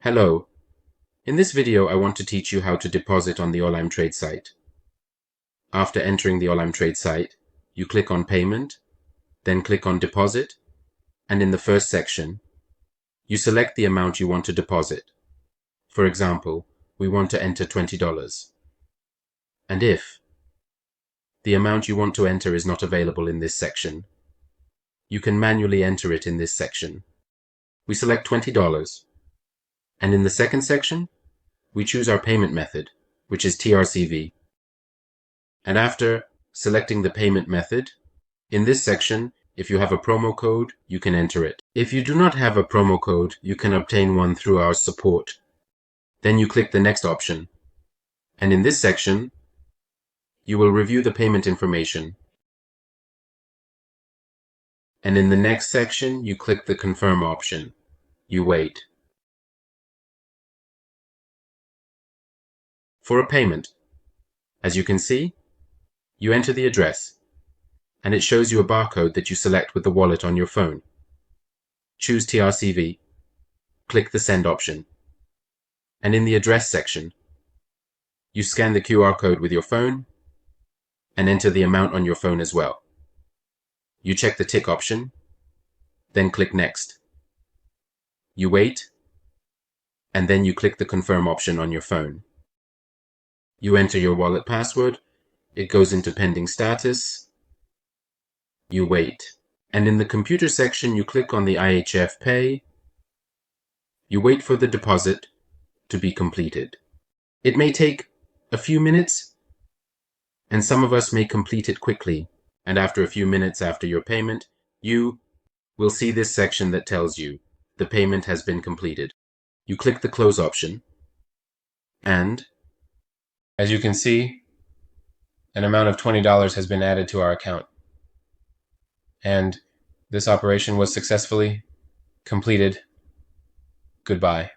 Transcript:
Hello. In this video, I want to teach you how to deposit on the Olymp Trade site. After entering the Olymp Trade site, you click on Payment, then click on Deposit, and in the first section, you select the amount you want to deposit. For example, we want to enter $20. And if the amount you want to enter is not available in this section, you can manually enter it in this section. We select $20, and in the second section, we choose our payment method, which is TRC20. And after selecting the payment method, in this section, if you have a promo code, you can enter it. If you do not have a promo code, you can obtain one through our support. Then you click the next option. And in this section, you will review the payment information. And in the next section, you click the confirm option. You wait. For a payment, as you can see, you enter the address, and it shows you a barcode that you select with the wallet on your phone. Choose TRC20, click the send option, and in the address section, you scan the QR code with your phone and enter the amount on your phone as well. You check the tick option, then click next. You wait, and then you click the confirm option on your phone. You enter your wallet password, it goes into pending status. You wait, and in the computer section you click on the IHF Pay. You wait for the deposit to be completed. It may take a few minutes, and some of us may complete it quickly, and after a few minutes after your payment, you will see this section that tells you the payment has been completed. You click the close option, and as you can see, an amount of $20 has been added to our account. And this operation was successfully completed. Goodbye.